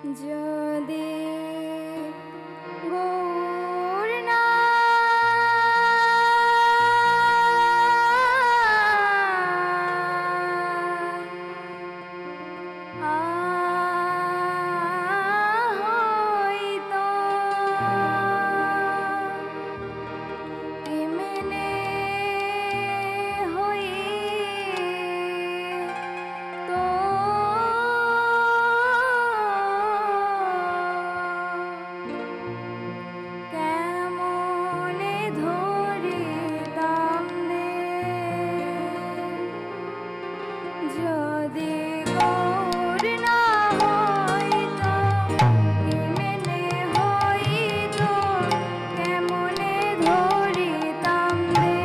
যদি গৌর না হইত কেমনে হইত কেমনে ধরিতাম রে যদি গৌর না হইত কেমনে হইত কেমনে ধরিতাম রে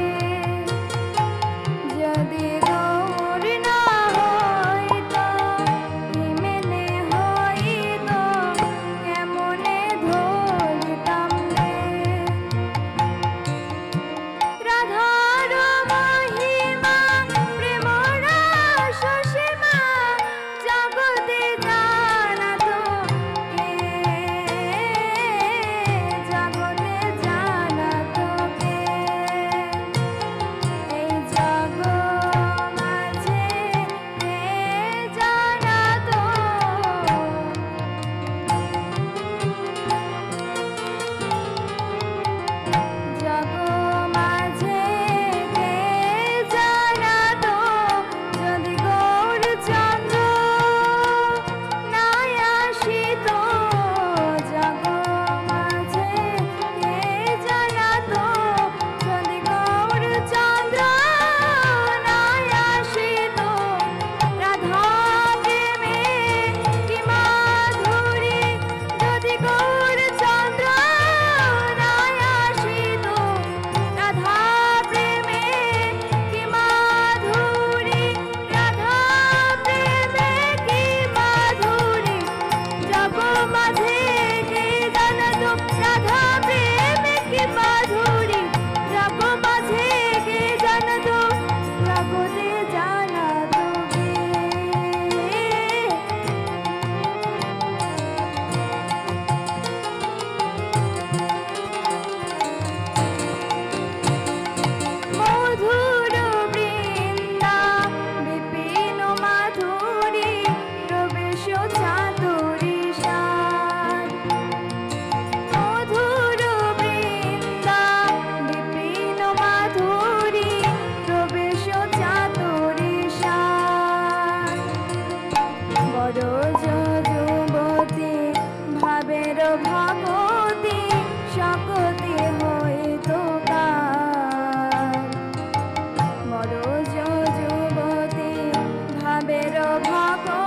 যদি গৌর না হইত কেমনে হইত কেমনে ধরিতাম রে রাধার মহিমা প্রেম রস সীমা জগতে জানাত কে জগতে জানাত কে এই জগ মাঝে কে জানাত জগ মাঝে কে জানাত যদি গৌরচন্দ্র নাই আসিত জগ মাঝে কে জানাত যদি গৌরচন্দ্র নাই আসিত রাধা প্রেমে কি মাধুরী যদি গৌরচন্দ্র নাই আসিত রাধা প্রেমে কি মাধুরী রাধা প্রেমে কি মাধুরী জগ মাঝে কে জানাত রাধা প্রেমে কি মাধুরী জগ মাঝে কে জানাত জগতে জানাত কে মধুর বৃন্দা বিপিন মাধুরী প্রবেশ চাতুরী সার মধুর বৃন্দা বিপিন মাধুরী প্রবেশ চাতুরী সার বড় যুবতী ভাবের ভগতী সকতি হইত কার বড় যুবতী ভাবের ভগতী